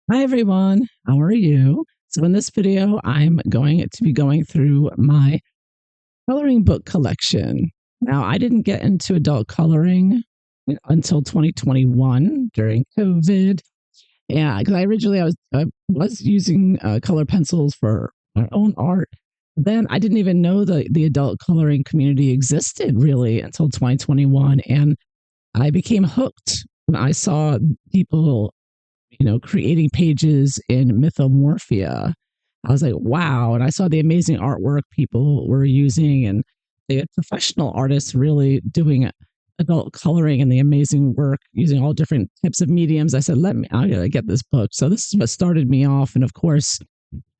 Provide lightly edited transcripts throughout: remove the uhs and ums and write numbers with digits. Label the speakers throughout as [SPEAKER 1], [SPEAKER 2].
[SPEAKER 1] Hi everyone, how are you? So in this video, I'm going to be going through my coloring book collection. Now, I didn't get into adult coloring until 2021 during COVID. Yeah, because I was using color pencils for my own art. Then I didn't even know the adult coloring community existed really until 2021, and I became hooked when I saw people creating pages in Mythomorphia. I was like, wow. And I saw the amazing artwork people were using, and they had professional artists really doing adult coloring and the amazing work using all different types of mediums. I said, I gotta get this book. So this is what started me off. And of course,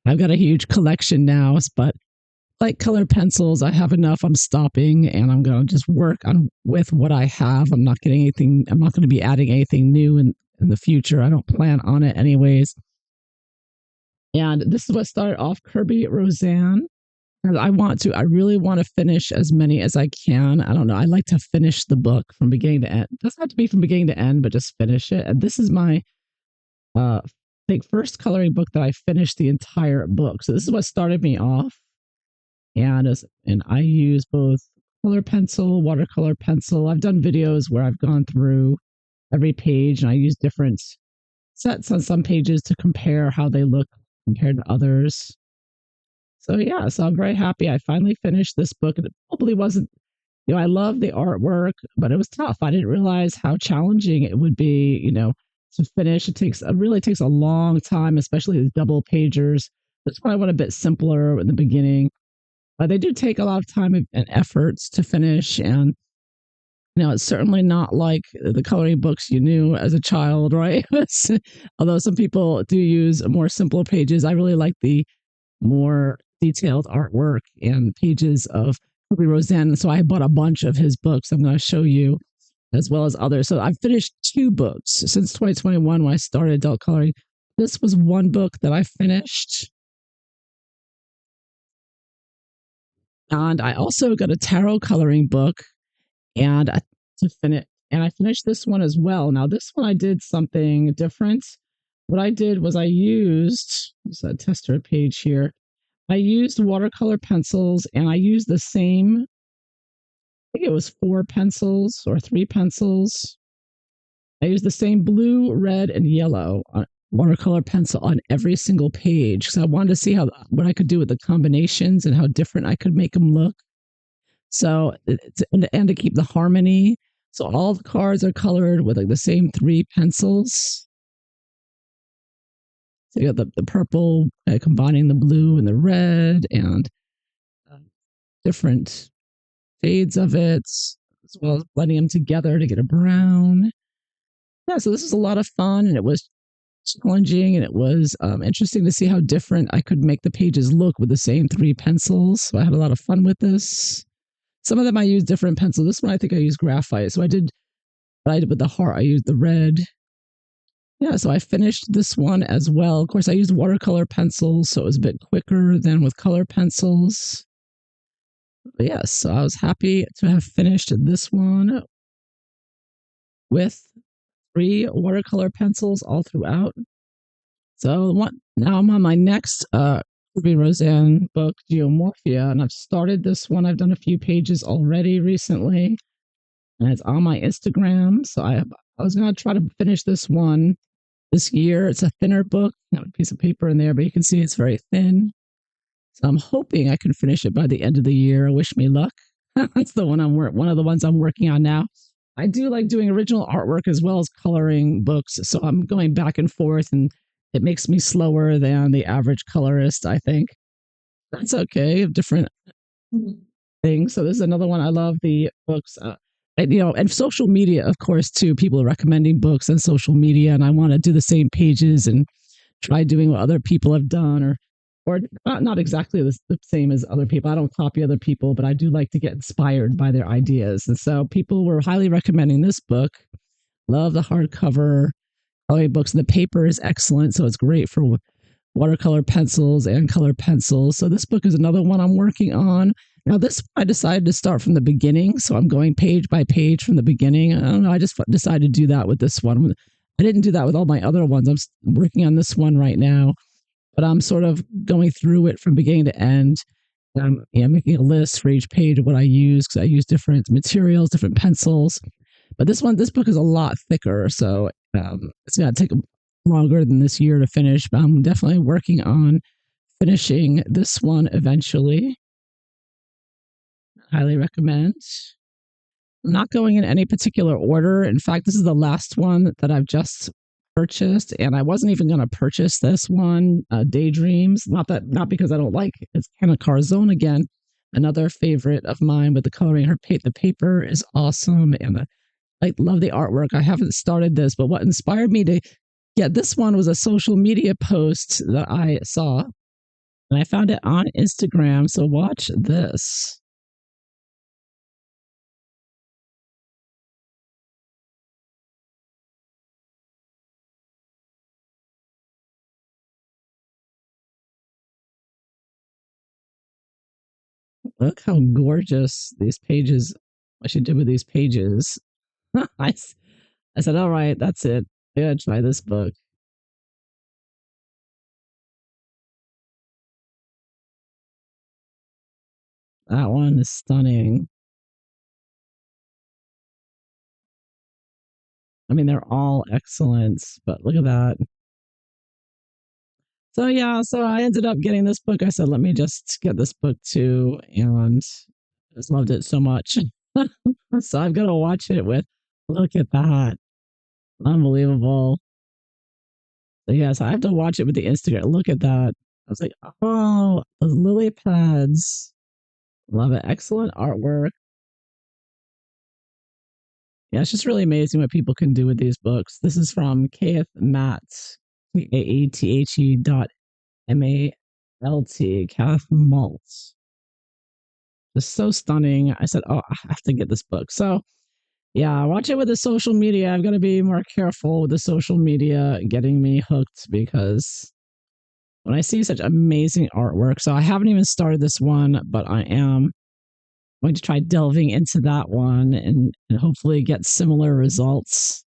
[SPEAKER 1] I've got a huge collection now, but like color pencils, I have enough. I'm stopping and I'm going to just work on with what I have. I'm not going to be adding anything new in the future. I don't plan on it anyways. And this is what started off Kirby Roseanne. And I really want to finish as many as I can. I don't know. I like to finish the book from beginning to end. It doesn't have to be from beginning to end, but just finish it. And this is my uh first coloring book that I finished the entire book. So this is what started me off. And I use both color pencil, watercolor pencil. I've done videos where I've gone through every page and I use different sets on some pages to compare how they look compared to others. So yeah, so I'm very happy I finally finished this book. And it probably wasn't, I love the artwork, but it was tough. I didn't realize how challenging it would be, to finish. It really takes a long time, especially the double pagers. That's why I went a bit simpler in the beginning. They do take a lot of time and efforts to finish, and it's certainly not like the coloring books you knew as a child, right? Although some people do use more simpler pages, I really like the more detailed artwork and pages of Kobe Roseanne. So I bought a bunch of his books. I'm going to show you as well as others. So I've finished 2 books since 2021 when I started adult coloring. This was one book that I finished. And I also got a tarot coloring book and to finish. And I finished this one as well. Now, this one I did something different. What I did was I used this a tester page here. I used watercolor pencils and I used the same, I think it was 4 pencils or 3 pencils. I used the same blue, red, and yellow watercolor pencil on every single page because I wanted to see what I could do with the combinations and how different I could make them look. So, and to keep the harmony. So all the cards are colored with like the same 3 pencils. So you got the purple combining the blue and the red and different shades of it, as well as blending them together to get a brown. Yeah, so this is a lot of fun, and it was challenging, and it was interesting to see how different I could make the pages look with the same 3 pencils. So I had a lot of fun with this. Some of them I used different pencils. This one I think I used graphite. So I did with the heart. I used the red. Yeah, so I finished this one as well. Of course, I used watercolor pencils, so it was a bit quicker than with color pencils. But yes, so I was happy to have finished this one with 3 watercolor pencils all throughout. So now I'm on my next Ruby Roseanne book, Geomorphia, and I've started this one. I've done a few pages already recently, and it's on my Instagram. So I was going to try to finish this one this year. It's a thinner book, got a piece of paper in there, but you can see it's very thin. So I'm hoping I can finish it by the end of the year. Wish me luck. That's the one one of the ones I'm working on now. I do like doing original artwork as well as coloring books, so I'm going back and forth, and it makes me slower than the average colorist, I think. That's okay. Different things. So this is another one. I love the books. And social media, of course, too. People are recommending books on social media, and I want to do the same pages and try doing what other people have done, or not exactly the same as other people. I don't copy other people, but I do like to get inspired by their ideas. And so people were highly recommending this book. Love the hardcover coloring books. The paper is excellent, so it's great for watercolor pencils and color pencils. So this book is another one I'm working on. Now, this I decided to start from the beginning, so I'm going page by page from the beginning. I don't know, I just decided to do that with this one. I didn't do that with all my other ones. Working on this one right now, but I'm sort of going through it from beginning to end. Yeah, making a list for each page of what I use because I use different materials, different pencils. But this book is a lot thicker, so it's going to take longer than this year to finish. But I'm definitely working on finishing this one eventually. Highly recommend. I'm not going in any particular order. In fact, this is the last one that I've just purchased, and I wasn't even going to purchase this one, Daydreams. Not because I don't like it. It's Hannah Carzone again, another favorite of mine. With the coloring, the paper is awesome, and I love the artwork. I haven't started this, but what inspired me to get this one was a social media post that I saw, and I found it on Instagram. So watch this. Look how gorgeous these pages, what she did with these pages. I said, all right, that's it. I gotta try this book. That one is stunning. I mean, they're all excellent, but look at that. So yeah, so I ended up getting this book. I said, let me just get this book too, and I just loved it so much. So I've got to watch it with. Look at that, unbelievable. So yes, I have to watch it with the Instagram. Look at that. I was like, oh, those lily pads. Love it. Excellent artwork. Yeah, it's just really amazing what people can do with these books. This is from Kaeth Matt, KAATHE.MALT, Kath Maltz. Just so stunning. I said, oh, I have to get this book. So, yeah, watch it with the social media. I've got to be more careful with the social media getting me hooked because when I see such amazing artwork, so I haven't even started this one, but I am going to try delving into that one and hopefully get similar results.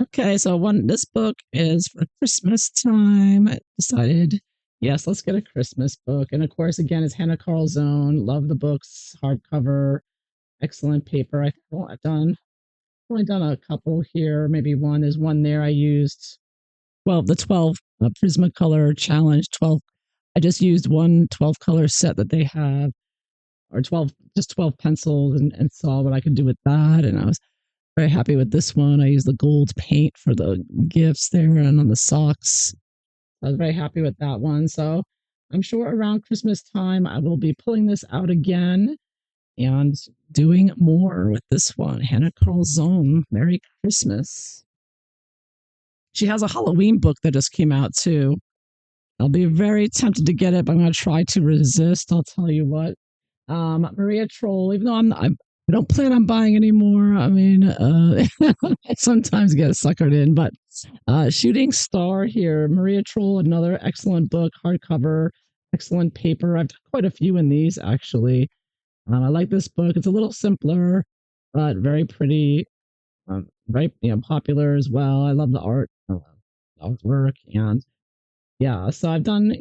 [SPEAKER 1] Okay, so this book is for Christmas time. I decided, yes, let's get a Christmas book. And of course, again, it's Hannah Carzone. Love the books, hardcover, excellent paper. I've only done a couple here, maybe one. There's one there I used. Well, the 12 Prismacolor Challenge 12. I just used one 12 color set that they have, or 12, just 12 pencils, and saw what I could do with that. And I was very happy with this one. I used the gold paint for the gifts there and on the socks. I was very happy with that one. So I'm sure around Christmas time, I will be pulling this out again and doing more with this one. Hannah Carzone, Merry Christmas. She has a Halloween book that just came out too. I'll be very tempted to get it, but I'm going to try to resist. I'll tell you what. Maria Troll, even though I don't plan on buying anymore. I mean, I sometimes get suckered in, but Shooting Star here, Maria Troll, another excellent book, hardcover, excellent paper. I've done quite a few in these actually. I like this book. It's a little simpler, but very pretty, very popular as well. I love the art, artwork, and yeah. So I've done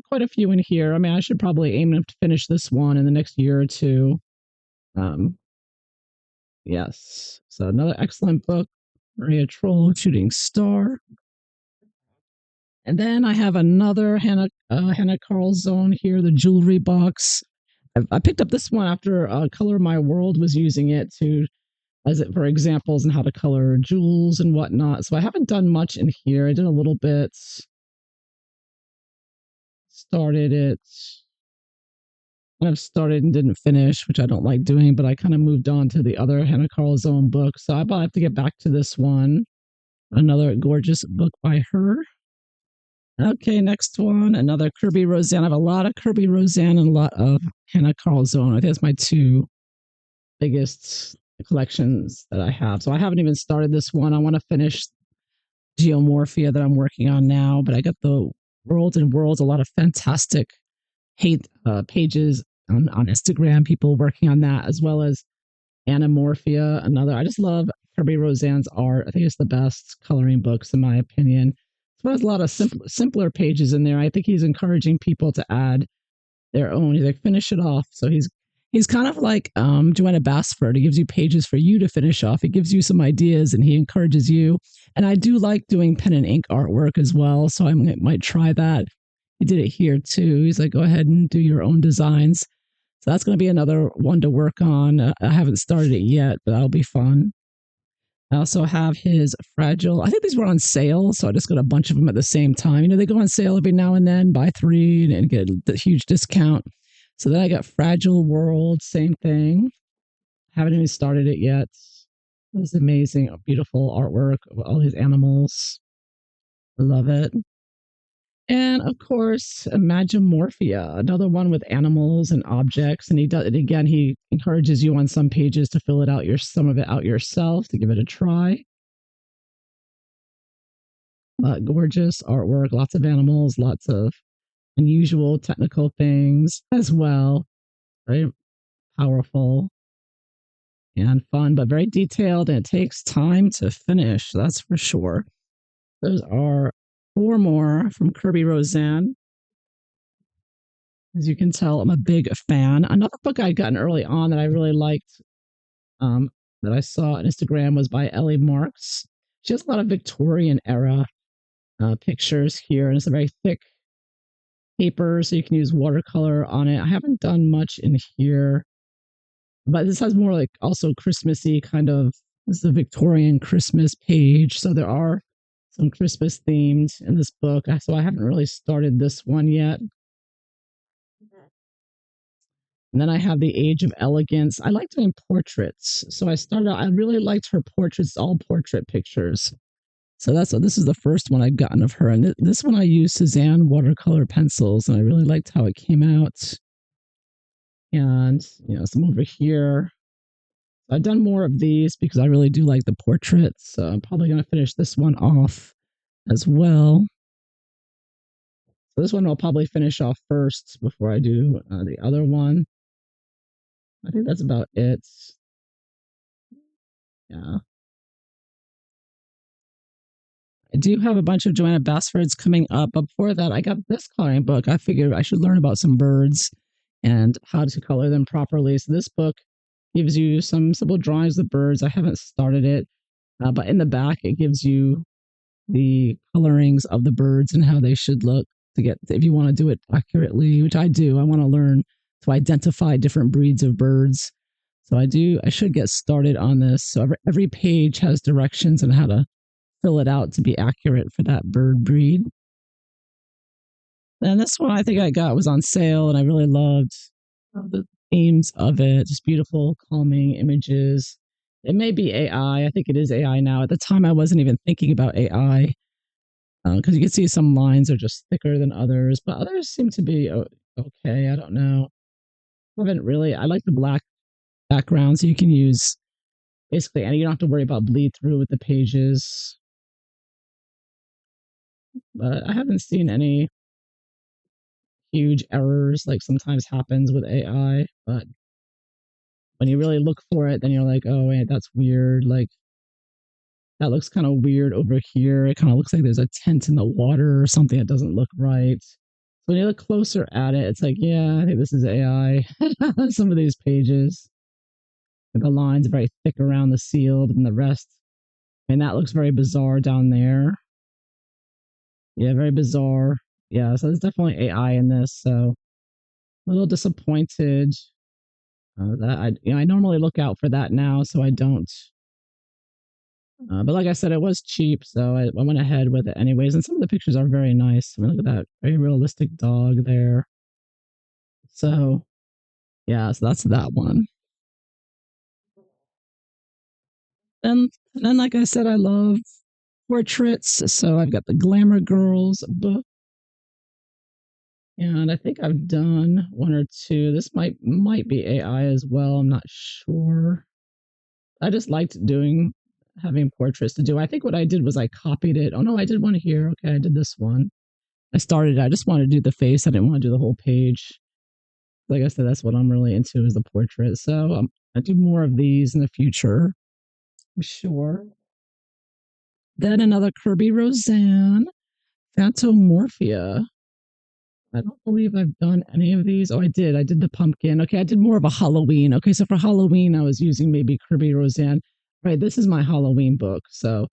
[SPEAKER 1] quite a few in here. I mean, I should probably aim to finish this one in the next year or two. Um, yes. So another excellent book, Maria Troll, Shooting Star. And then I have another Hannah Carzone here, the jewelry box. I picked up this one after Color My World was using it as it for examples and how to color jewels and whatnot. So I haven't done much in here. I did a little bit, started it, kind of started and didn't finish, which I don't like doing, but I kind of moved on to the other Hannah Carzone book. So I have to get back to this one. Another gorgeous book by her. Okay, next one, another Kirby Roseanne. I have a lot of Kirby Roseanne and a lot of Hannah Carzone. I think that's my two biggest collections that I have. So I haven't even started this one. I want to finish Geomorphia that I'm working on now, but I got the Worlds and Worlds, a lot of fantastic pages on Instagram, people working on that, as well as Anamorphia, another. I just love Kirby Roseanne's art. I think it's the best coloring books in my opinion. So there's a lot of simpler pages in there. I think he's encouraging people to add their own. He's like, finish it off. So he's kind of like Joanna Bassford. He gives you pages for you to finish off. He gives you some ideas and he encourages you. And I do like doing pen and ink artwork as well. So I might try that. He did it here too. He's like, go ahead and do your own designs. So that's going to be another one to work on. I haven't started it yet, but that'll be fun. I also have his fragile. I think these were on sale, so I just got a bunch of them at the same time. You know, they go on sale every now and then, buy three and get a huge discount. So then I got Fragile World, same thing. Haven't even started it yet. This amazing, beautiful artwork of all these animals. I love it. And of course, Imagimorphia, another one with animals and objects. And he does it again. He encourages you on some pages to fill it out some of it out yourself to give it a try. But gorgeous artwork, lots of animals, lots of unusual technical things as well. Very powerful and fun, but very detailed, and it takes time to finish. That's for sure. Those are 4 more from Kirby Roseanne. As you can tell, I'm a big fan. Another book I'd gotten early on that I really liked, that I saw on Instagram, was by Ellie Marks. She has a lot of Victorian era pictures here, and it's a very thick paper, so you can use watercolor on it. I haven't done much in here, but this has more like also Christmassy kind of. This is a Victorian Christmas page, so there are some Christmas themes in this book. So I haven't really started this one yet. And then I have The Age of Elegance. I like doing portraits. So I really liked her portraits, all portrait pictures. So this is the first one I've gotten of her. And this one I used Cezanne watercolor pencils, and I really liked how it came out. And, some over here. I've done more of these because I really do like the portraits. So I'm probably going to finish this one off as well. So this one I'll probably finish off first before I do the other one. I think that's about it. Yeah. I do have a bunch of Joanna Bassfords coming up. But before that, I got this coloring book. I figured I should learn about some birds and how to color them properly. So this book gives you some simple drawings of birds. I haven't started it, but in the back, it gives you the colorings of the birds and how they should look if you want to do it accurately, which I do. I want to learn to identify different breeds of birds. So I should get started on this. So every page has directions on how to fill it out to be accurate for that bird breed. And this one I think I got was on sale, and I really loved the themes of it. Just beautiful, calming images. It may be AI. I think it is AI now. At the time, I wasn't even thinking about AI because you can see some lines are just thicker than others, but others seem to be okay. I don't know. I like the black background, so you can use basically, and you don't have to worry about bleed through with the pages. But I haven't seen any huge errors like sometimes happens with AI. But when you really look for it, then you're like, oh, wait, that's weird. Like, that looks kind of weird over here. It kind of looks like there's a tent in the water or something that doesn't look right. So when you look closer at it, it's like, yeah, I think this is AI. Some of these pages. The lines are very thick around the seal, but then the rest, and that looks very bizarre down there. Yeah, very bizarre. Yeah, so there's definitely AI in this. So a little disappointed that I normally look out for that now, so I don't. But like I said, it was cheap, so I went ahead with it anyways. And some of the pictures are very nice. I mean, look at that very realistic dog there. So yeah, so that's that one. And then, like I said, I love portraits. So I've got the Glamour Girls book. And I think I've done one or two. This might be AI as well. I'm not sure. I just liked having portraits to do. I think what I did was I copied it. Oh no, I did one here. Okay, I did this one. I just wanted to do the face. I didn't want to do the whole page. Like I said, that's what I'm really into is the portrait. So I do more of these in the future. I'm sure. Then another Kirby Roseanne, Phantomorphia. I don't believe I've done any of these. Oh, I did. I did the pumpkin. Okay, I did more of a Halloween. Okay, so for Halloween, I was using maybe Kirby Roseanne. Right, this is my Halloween book. So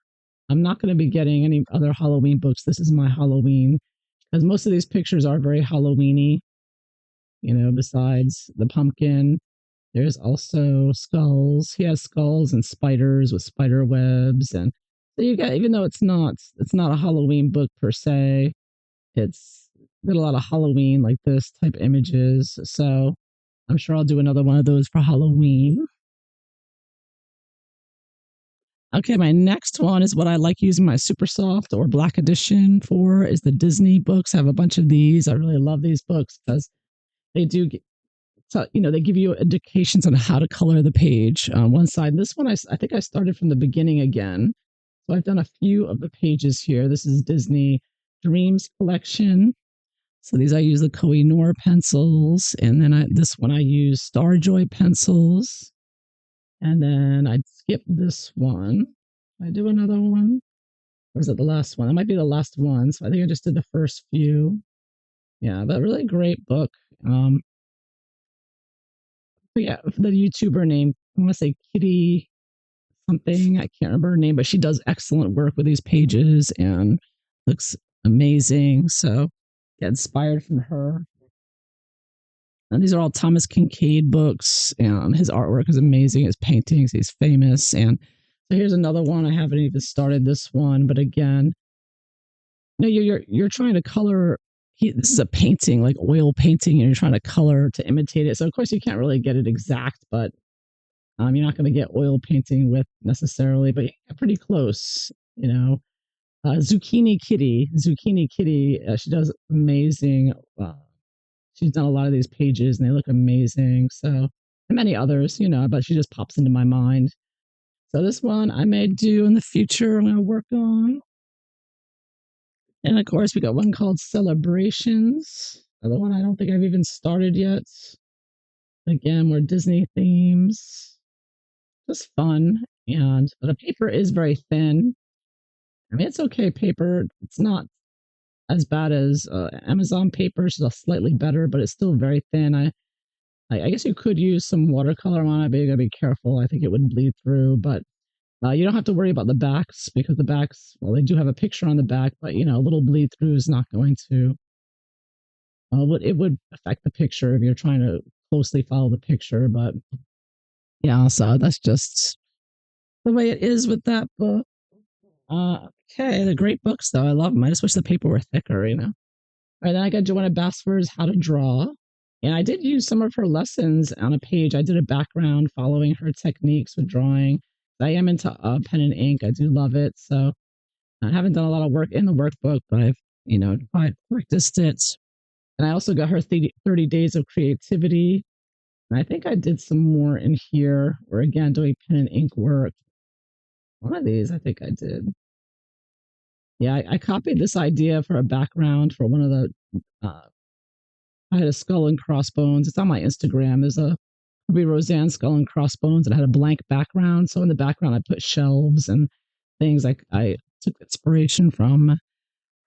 [SPEAKER 1] I'm not going to be getting any other Halloween books. This is my Halloween because most of these pictures are very Halloweeny. Besides the pumpkin, there's also skulls. He has skulls and spiders with spider webs, and so you get, even though it's not a Halloween book per se, it's got a lot of Halloween like this type images. So I'm sure I'll do another one of those for Halloween. Okay, my next one is what I like using my super soft or black edition for is the Disney books. I have a bunch of these. I really love these books because they do get, so, they give you indications on how to color the page on one side. This one, I think I started from the beginning again. So I've done a few of the pages here. This is Disney Dreams collection. So these I use the Koh-i-Noor pencils, and then this one I use Starjoy pencils, and then I skip this one. I do another one, or is it the last one? It might be the last one. So I think I just did the first few. Yeah, but really great book. But yeah, the YouTuber name, I want to say Kitty something. I can't remember her name, but she does excellent work with these pages and looks amazing. So get inspired from her. And these are all Thomas Kincaid books. His artwork is amazing. His paintings, he's famous. And so here's another one. I haven't even started this one, but again, you're trying to color. This is a painting, like oil painting, and you're trying to color to imitate it. So of course you can't really get it exact, but you're not going to get oil painting with necessarily, but you get pretty close. Zucchini Kitty. She does amazing. She's done a lot of these pages, and they look amazing. So, and many others, but she just pops into my mind. So this one I may do in the future. I'm going to work on. And of course, we got one called Celebrations. Another one I don't think I've even started yet. Again, more Disney themes. Just fun. And the paper is very thin. I mean, it's okay paper. It's not as bad as Amazon paper. It's just slightly better, but it's still very thin. I guess you could use some watercolor on it, but you gotta be careful. I think it would bleed through, but you don't have to worry about the backs because the backs, well, they do have a picture on the back, but a little bleed through is not going to. It would affect the picture if you're trying to closely follow the picture, but yeah, so that's just the way it is with that book. Okay, they're great books though. I love them. I just wish the paper were thicker. All right, then I got Joanna Basford's How to Draw. And I did use some of her lessons on a page. I did a background following her techniques with drawing. I am into pen and ink. I do love it. So I haven't done a lot of work in the workbook, but I've, practiced it. And I also got her 30 Days of Creativity. And I think I did some more in here, or again, doing pen and ink work. One of these, I think I did. Yeah, I copied this idea for a background for one of the I had a skull and crossbones. It's on my Instagram. There's a Ruby Roseanne skull and crossbones, and I had a blank background. So in the background, I put shelves and things. I took inspiration from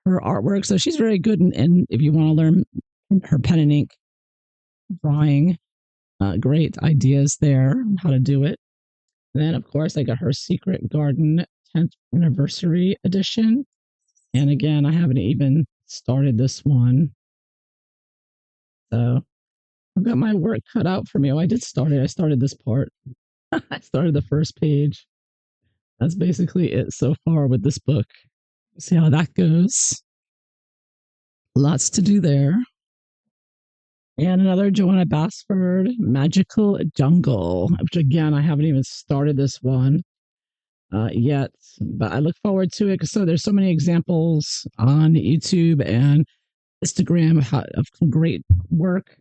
[SPEAKER 1] her artwork. So she's very good. And if you want to learn her pen and ink drawing, great ideas there on how to do it. And then, of course, I got her Secret Garden 10th Anniversary Edition. And again, I haven't even started this one. So I've got my work cut out for me. Oh, I did start it. I started this part. I started the first page. That's basically it so far with this book. See how that goes. Lots to do there. And another Joanna Basford, Magical Jungle, which again, I haven't even started this one yet, but I look forward to it because there's so many examples on YouTube and Instagram of great work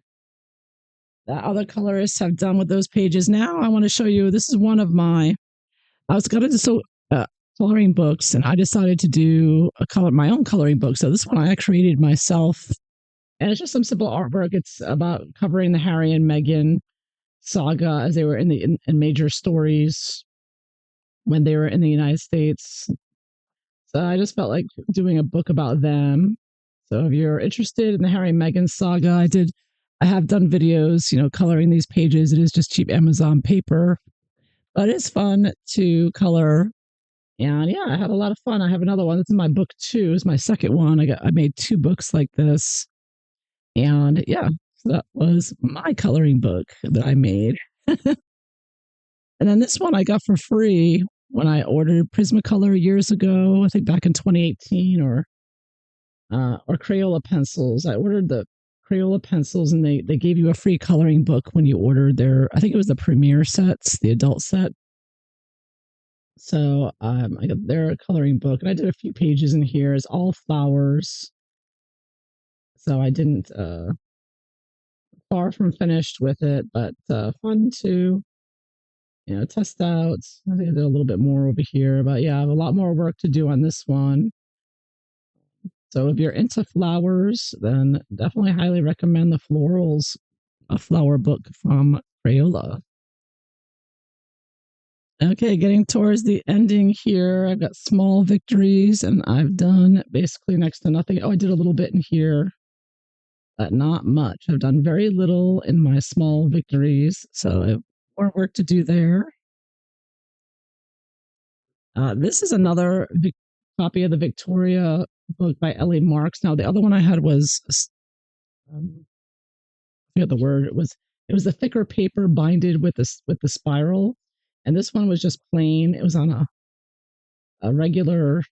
[SPEAKER 1] that other colorists have done with those pages. Now I want to show you, this is one of my, I was going to do coloring books, and I decided to do my own coloring book. So this one I created myself, and it's just some simple artwork. It's about covering the Harry and Meghan saga as they were in major stories. when they were in the United States. So I just felt like doing a book about them. So if you're interested in the Harry and Meghan saga, I have done videos, coloring these pages. It is just cheap Amazon paper, but it's fun to color. And yeah, I had a lot of fun. I have another one. That's in my book too. It's my second one. I made two books like this. And yeah, so that was my coloring book that I made. And then this one I got for free when I ordered Prismacolor years ago. I think back in 2018, or Crayola pencils. I ordered the Crayola pencils, and they gave you a free coloring book when you ordered their. I think it was the premiere sets, the adult set. So I got their coloring book, and I did a few pages in here. It's all flowers, so I didn't far from finished with it, but fun to test out. I think I did a little bit more over here, but yeah, I have a lot more work to do on this one. So if you're into flowers, then definitely highly recommend the Florals, a flower book from Crayola. Okay, getting towards the ending here. I've got small victories, and I've done basically next to nothing. Oh, I did a little bit in here, but not much. I've done very little in my small victories, so I have more work to do there. This is another copy of the Victoria book by Ellie Marks. Now, the other one I had was, I forget the word. It was the thicker paper binded with the spiral, and this one was just plain. It was on a regular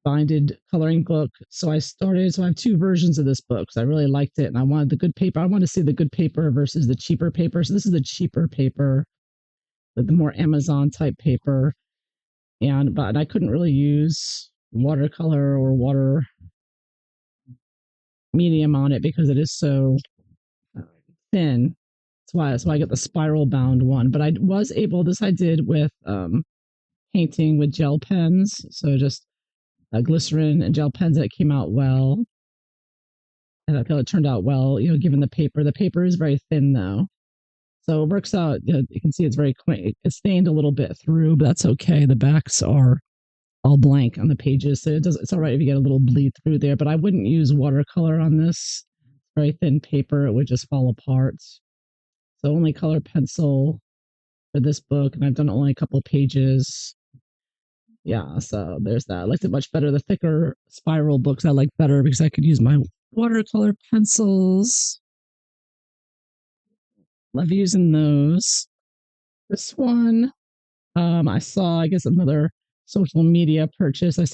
[SPEAKER 1] binded coloring book. So I started. So I have two versions of this book. So I really liked it, and I wanted the good paper. I wanted to see the good paper versus the cheaper paper. So this is the cheaper paper, the more Amazon type paper. But I couldn't really use watercolor or water medium on it because it is so thin. That's why I got the spiral bound one. But I was able. This I did with painting with gel pens. So just glycerin and gel pens, that came out well. And I feel it turned out well. Given the paper. The paper is very thin though, so it works out. You can see it's very quaint. It's stained a little bit through, but that's okay. The backs are all blank on the pages, so it's all right if you get a little bleed through there. But I wouldn't use watercolor on this. Very thin paper, it would just fall apart. So only color pencil for this book, and I've done only a couple pages. Yeah, so there's that. I liked it much better. The thicker spiral books I like better because I could use my watercolor pencils. Love using those. This one, I saw, I guess, another social media purchase. I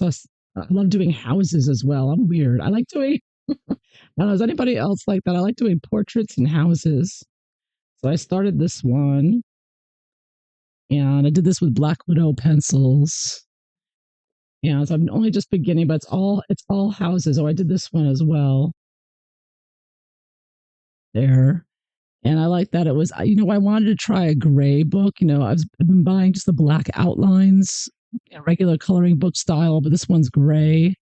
[SPEAKER 1] love doing houses as well. I'm weird. I like doing, I don't know, is anybody else like that? I like doing portraits and houses. So I started this one, and I did this with Black Widow pencils. Yeah, so I'm only just beginning, but it's all houses. Oh, I did this one as well. There. And I like that it was, I wanted to try a gray book. I've been buying just the black outlines, regular coloring book style, but this one's gray.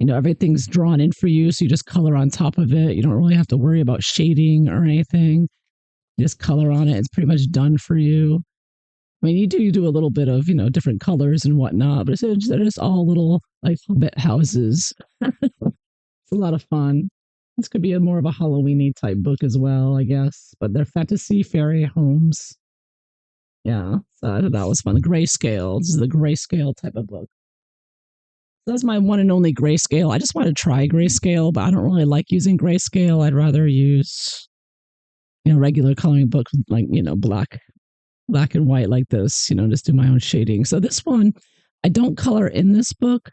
[SPEAKER 1] Everything's drawn in for you, so you just color on top of it. You don't really have to worry about shading or anything. You just color on it. It's pretty much done for you. I mean, you do a little bit of, different colors and whatnot, but they're just all little like hobbit houses. It's a lot of fun. This could be more of a Halloweeny type book as well, I guess. But they're fantasy fairy homes. Yeah, so I thought that was fun. The grayscale. This is the grayscale type of book. So that's my one and only grayscale. I just want to try grayscale, but I don't really like using grayscale. I'd rather use, regular coloring books like, black and white like this, just do my own shading. So this one, I don't color in this book.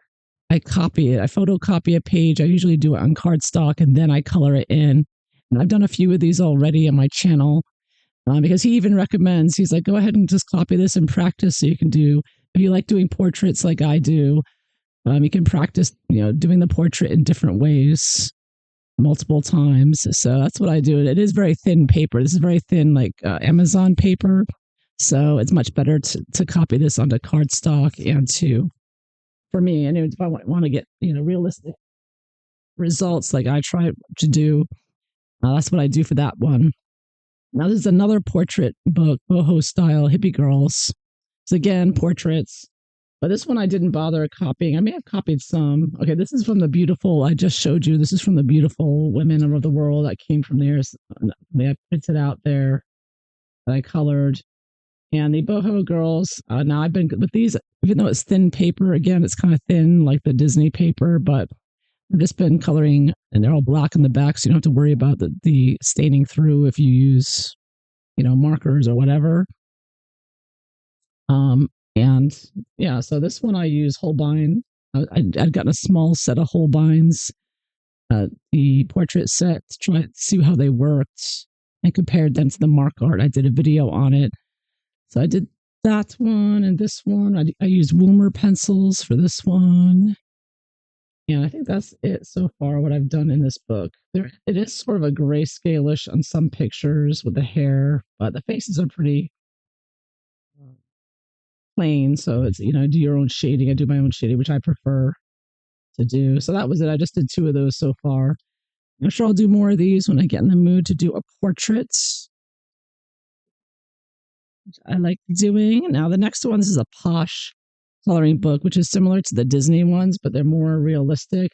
[SPEAKER 1] I copy it. I photocopy a page. I usually do it on cardstock, and then I color it in. And I've done a few of these already on my channel because he even recommends, he's like, go ahead and just copy this and practice so you can do, if you like doing portraits like I do, you can practice, doing the portrait in different ways multiple times. So that's what I do. It is very thin paper. This is very thin, like Amazon paper. So it's much better to copy this onto cardstock and for me, and if I want to get, realistic results like I try to do, that's what I do for that one. Now, this is another portrait book, boho style, hippie girls. So again, portraits. But this one I didn't bother copying. I may have copied some. Okay, this is from the beautiful, I just showed you. This is from the beautiful women of the world that came from there. I printed out there that I colored. And the boho girls, now I've been with these, even though it's thin paper, again, it's kind of thin like the Disney paper, but I've just been coloring and they're all black in the back. So you don't have to worry about the staining through if you use, markers or whatever. And yeah, so this one I use Holbein. I'd gotten a small set of Holbeins, the portrait set, to try to see how they worked and compared them to the mark art. I did a video on it. So I did that one and this one. I used Wilmer pencils for this one. And I think that's it so far, what I've done in this book. It is sort of a grayscale-ish on some pictures with the hair, but the faces are pretty plain. So it's, do your own shading. I do my own shading, which I prefer to do. So that was it. I just did 2 of those so far. I'm sure I'll do more of these when I get in the mood to do a portrait, which I like doing. Now, the next one, this is a posh coloring book, which is similar to the Disney ones, but they're more realistic.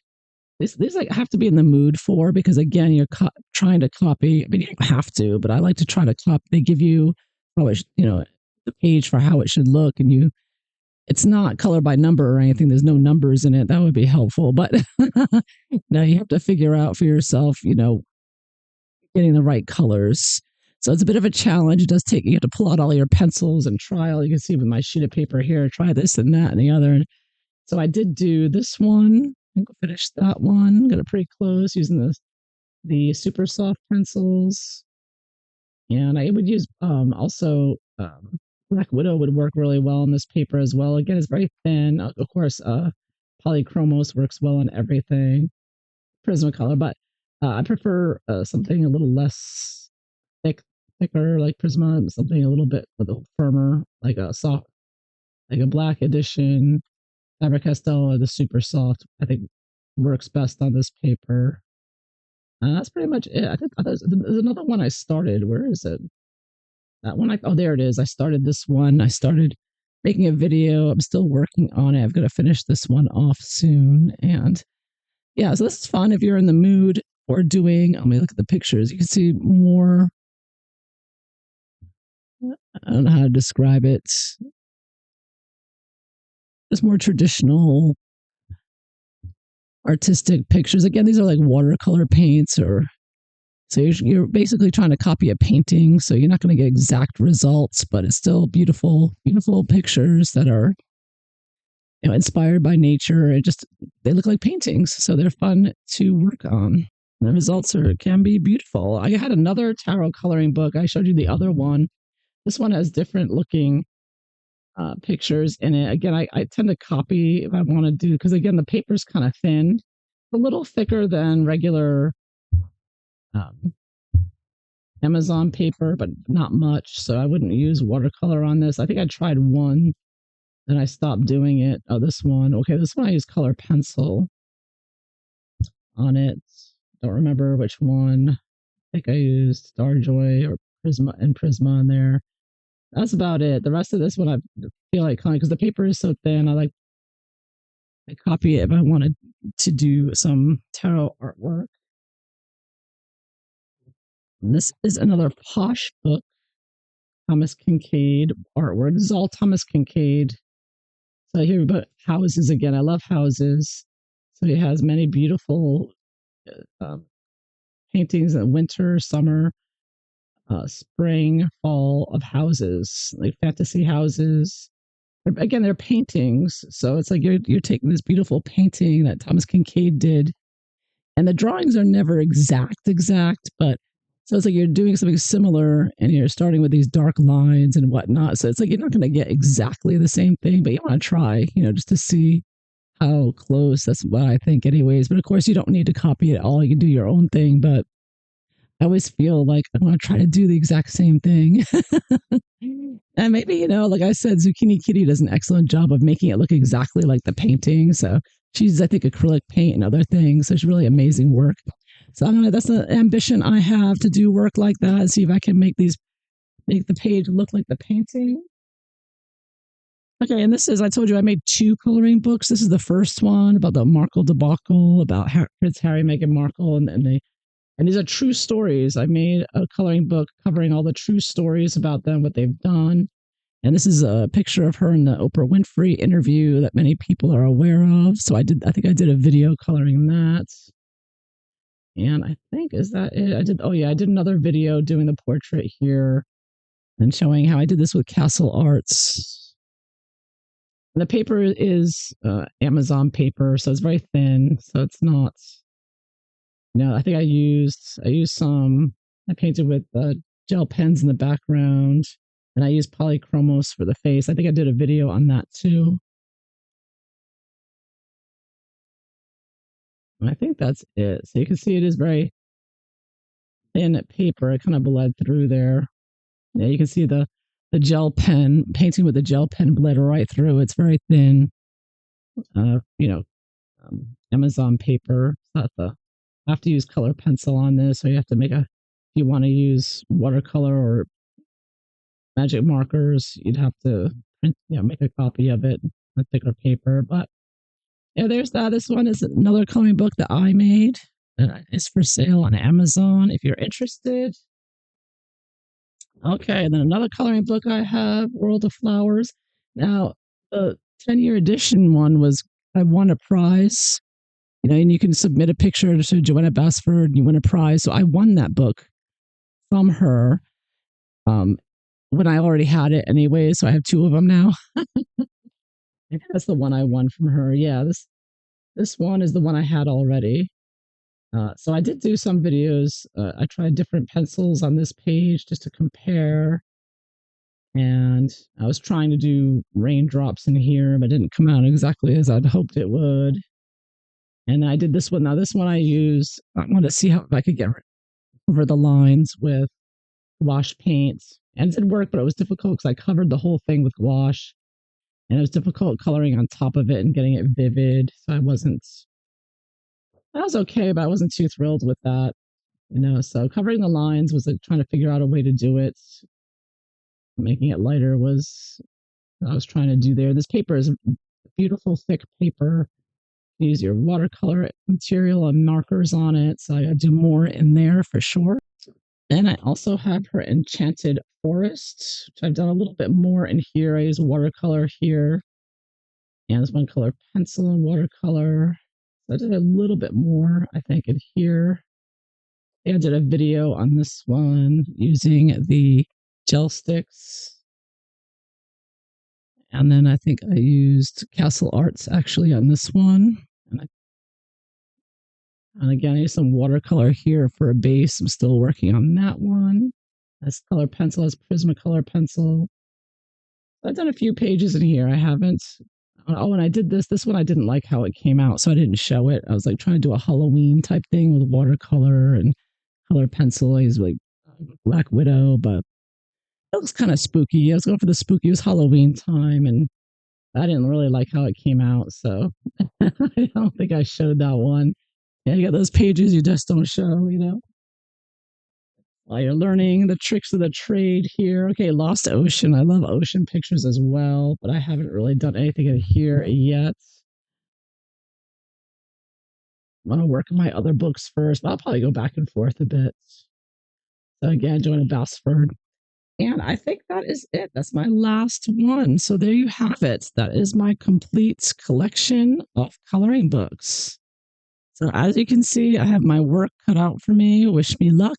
[SPEAKER 1] These like have to be in the mood for, because again, you're trying to copy. I mean, you don't have to, but I like to try to copy. They give you the page for how it should look, and it's not color by number or anything. There's no numbers in it. That would be helpful, but now you have to figure out for yourself, getting the right colors. So it's a bit of a challenge. It does take, you have to pull out all your pencils and try all. You can see with my sheet of paper here, try this and that and the other. So I did do this one. I think I'll finish that one. Got it pretty close using the super soft pencils. And I would use Black Widow would work really well on this paper as well. Again, it's very thin. Of course, polychromos works well on everything. Prismacolor, but I prefer something a little less thicker, like Prisma, something a little bit firmer, like a soft, like a black edition. Faber-Castell or the super soft, I think, works best on this paper. And that's pretty much it. I think there's another one I started. Where is it? That one, oh, there it is. I started this one. I started making a video. I'm still working on it. I've got to finish this one off soon. And yeah, so this is fun if you're in the mood or doing, let me look at the pictures. You can see more, I don't know how to describe it. It's more traditional artistic pictures. Again, these are like watercolor paints, or so you're basically trying to copy a painting. So you're not going to get exact results, but it's still beautiful, beautiful pictures that are inspired by nature. And just they look like paintings, so they're fun to work on. And the results can be beautiful. I had another tarot coloring book. I showed you the other one. This one has different looking pictures in it. Again, I tend to copy if I want to do, because again, the paper's kind of thin, a little thicker than regular Amazon paper, but not much. So I wouldn't use watercolor on this. I think I tried one, then I stopped doing it. Oh, this one. Okay, this one I use color pencil on it. Don't remember which one. I think I used Starjoy or Prisma in there. That's about it. The rest of this one I feel like, because the paper is so thin, I copy it if I wanted to do some tarot artwork. And this is another posh book, Thomas Kincaid artwork. This is all Thomas Kincaid. So here about houses again. I love houses. So he has many beautiful paintings in winter, summer, spring, fall of houses, like fantasy houses. Again, they're paintings. So it's like you're taking this beautiful painting that Thomas Kincaid did, and the drawings are never exact, but so it's like you're doing something similar and you're starting with these dark lines and whatnot. So it's like you're not going to get exactly the same thing, but you want to try, just to see how close. That's what I think, anyways. But of course, you don't need to copy it all. You can do your own thing, but I always feel like I want to try to do the exact same thing. And maybe, like I said, Zucchini Kitty does an excellent job of making it look exactly like the painting. So she's, I think, acrylic paint and other things. So it's really amazing work. So that's an ambition I have, to do work like that and see if I can make the page look like the painting. Okay, and this is, I told you I made two coloring books. This is the first one about the Markle debacle, about Prince Harry, Meghan Markle, and these are true stories. I made a coloring book covering all the true stories about them, what they've done. And this is a picture of her in the Oprah Winfrey interview that many people are aware of. So I think I did a video coloring that. And I think, is that it? Oh yeah, I did another video doing the portrait here and showing how I did this with Castle Arts. And the paper is Amazon paper, so it's very thin. So it's not, I think I painted with gel pens in the background, and I used polychromos for the face. I think I did a video on that too. And I think that's it. So you can see it is very thin paper. It kind of bled through there. Yeah, you can see the gel pen, painting with the gel pen bled right through. It's very thin, uh, you know, Amazon paper. It's not the, I have to use color pencil on this, so you have to if you want to use watercolor or magic markers, you'd have to make a copy of it on thicker paper. But yeah, there's that. This one is another coloring book that I made. It's for sale on Amazon if you're interested. Okay, and then another coloring book I have, World of Flowers. Now, the 10-year edition one I won a prize, and you can submit a picture to Joanna Basford and you win a prize. So I won that book from her um, when I already had it anyway. So I have two of them now. That's the one I won from her. Yeah, this one is the one I had already. So I did do some videos. I tried different pencils on this page just to compare. And I was trying to do raindrops in here, but it didn't come out exactly as I'd hoped it would. And I did this one. Now, this one I want to see if I could get over the lines with wash paint. And it did work, but it was difficult because I covered the whole thing with gouache. And it was difficult coloring on top of it and getting it vivid. So I was okay, but I wasn't too thrilled with that. So covering the lines was like trying to figure out a way to do it. Making it lighter was what I was trying to do there. This paper is beautiful, thick paper. Use your watercolor material and markers on it. So I do more in there for sure. Then I also have her Enchanted Forest, which I've done a little bit more in here. I use watercolor here. And there's one color pencil and watercolor. So I did a little bit more, I think, in here. I did a video on this one using the gel sticks. And then I think I used Castle Arts actually on this one. And again, I used some watercolor here for a base. I'm still working on that one. This color pencil is Prismacolor pencil. I've done a few pages in here. I haven't. Oh, and I did this. This one I didn't like how it came out, so I didn't show it. I was like trying to do a Halloween type thing with watercolor and color pencil. I used like Black Widow, but it looks kind of spooky. I was going for the spooky. It was Halloween time, and I didn't really like how it came out, so I don't think I showed that one. Yeah, you got those pages you just don't show. While you're learning the tricks of the trade here. Okay, Lost Ocean. I love ocean pictures as well, but I haven't really done anything in here yet. I want to work on my other books first, but I'll probably go back and forth a bit. So again, Joanna Basford. And I think that is it. That's my last one. So there you have it. That is my complete collection of coloring books. So as you can see, I have my work cut out for me. Wish me luck.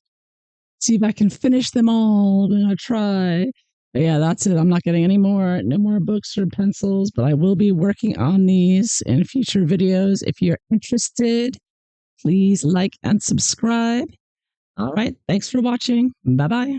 [SPEAKER 1] See if I can finish them all. I'm gonna try. But yeah, that's it. I'm not getting no more books or pencils, but I will be working on these in future videos. If you're interested, please like and subscribe. All right. Thanks for watching. Bye-bye.